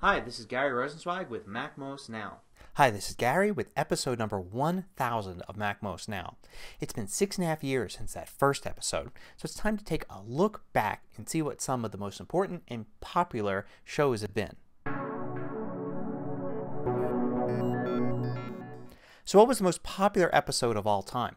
Hi, this is Gary Rosenzweig with MacMost Now. Hi, this is Gary with episode number 1000 of MacMost Now. It's been 6.5 years since that first episode, so it's time to take a look back and see what some of the most important and popular shows have been. So what was the most popular episode of all time?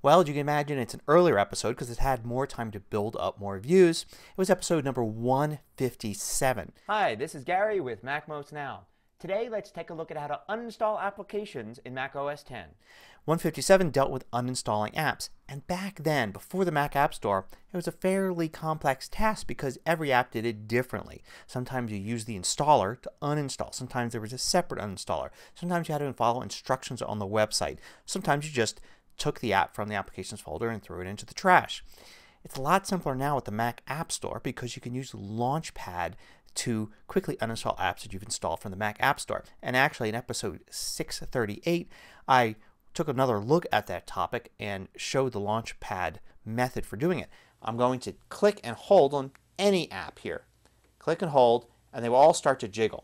Well, as you can imagine, it's an earlier episode because it had more time to build up more views. It was episode number 157. Hi, this is Gary with MacMost Now. Today, let's take a look at how to uninstall applications in Mac OS X. 157 dealt with uninstalling apps, and back then, before the Mac App Store, it was a fairly complex task because every app did it differently. Sometimes you used the installer to uninstall. Sometimes there was a separate uninstaller. Sometimes you had to follow instructions on the website. Sometimes you just took the app from the applications folder and threw it into the trash. It's a lot simpler now with the Mac App Store because you can use Launchpad to quickly uninstall apps that you've installed from the Mac App Store. And actually in episode 638 I took another look at that topic and showed the Launchpad method for doing it. I'm going to click and hold on any app here. Click and hold and they will all start to jiggle.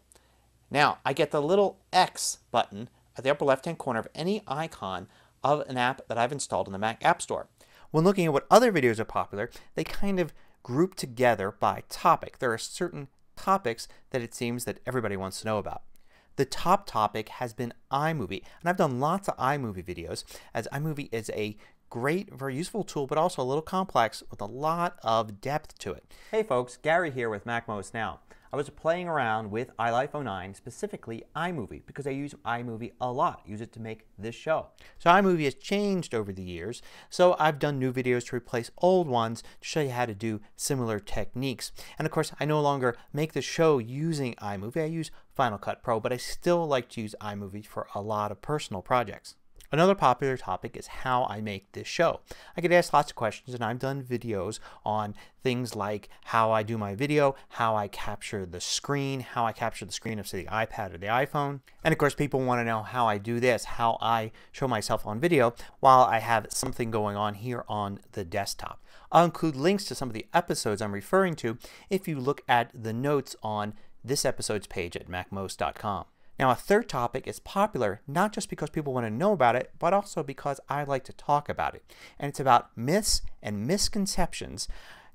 Now I get the little X button at the upper left hand corner of any icon of an app that I've installed in the Mac App Store. When looking at what other videos are popular, they kind of group together by topic. There are certain topics that it seems that everybody wants to know about. The top topic has been iMovie, and I've done lots of iMovie videos as iMovie is a great, very useful tool, but also a little complex with a lot of depth to it. Hey folks, Gary here with MacMost Now. I was playing around with iLife 09, specifically iMovie, because I use iMovie a lot. Use it to make this show. So iMovie has changed over the years, so I've done new videos to replace old ones to show you how to do similar techniques. And of course I no longer make the show using iMovie. I use Final Cut Pro, but I still like to use iMovie for a lot of personal projects. Another popular topic is how I make this show. I get asked lots of questions and I've done videos on things like how I do my video, how I capture the screen, how I capture the screen of say the iPad or the iPhone. And of course people want to know how I do this, how I show myself on video while I have something going on here on the desktop. I'll include links to some of the episodes I'm referring to if you look at the notes on this episode's page at MacMost.com. Now a third topic is popular not just because people want to know about it, but also because I like to talk about it. And it's about myths and misconceptions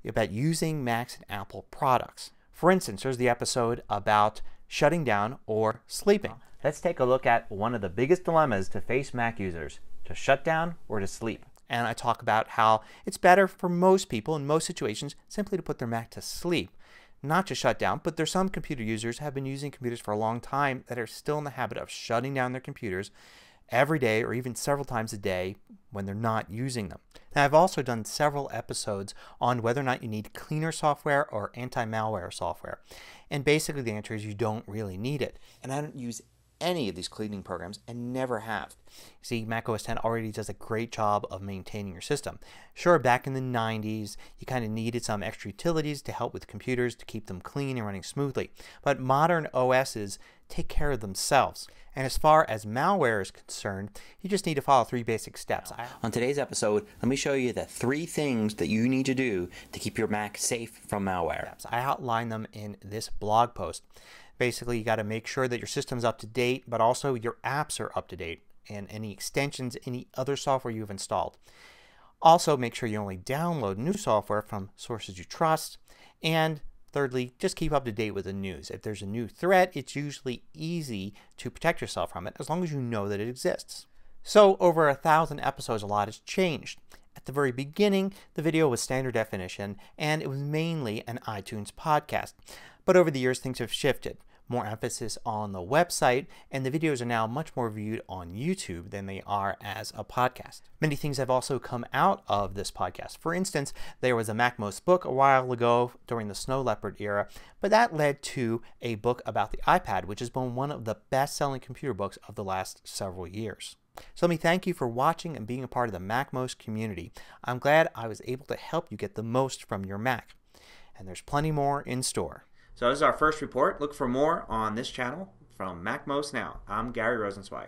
about using Macs and Apple products. For instance, there's the episode about shutting down or sleeping. Let's take a look at one of the biggest dilemmas to face Mac users: to shut down or to sleep. And I talk about how it's better for most people in most situations simply to put their Mac to sleep. Not to shut down, but there's some computer users who have been using computers for a long time that are still in the habit of shutting down their computers every day or even several times a day when they're not using them. Now I've also done several episodes on whether or not you need cleaner software or anti-malware software. And basically the answer is you don't really need it. And I don't use any of these cleaning programs and never have. See, Mac OS X already does a great job of maintaining your system. Sure, back in the 90s you kind of needed some extra utilities to help with computers to keep them clean and running smoothly. But modern OSs take care of themselves. And as far as malware is concerned, you just need to follow 3 basic steps. On today's episode, let me show you the 3 things that you need to do to keep your Mac safe from malware. I outline them in this blog post. Basically you got to make sure that your system's up to date, but also your apps are up to date and any extensions, any other software you've installed. Also make sure you only download new software from sources you trust. And thirdly, just keep up to date with the news. If there's a new threat, it's usually easy to protect yourself from it as long as you know that it exists. So over 1,000 episodes a lot has changed. At the very beginning the video was standard definition and it was mainly an iTunes podcast. But over the years things have shifted. More emphasis on the website, and the videos are now much more viewed on YouTube than they are as a podcast. Many things have also come out of this podcast. For instance, there was a MacMost book a while ago during the Snow Leopard era, but that led to a book about the iPad, which has been one of the best-selling computer books of the last several years. So let me thank you for watching and being a part of the MacMost community. I'm glad I was able to help you get the most from your Mac. And there's plenty more in store. So this is our first report. Look for more on this channel from MacMost Now. I'm Gary Rosenzweig.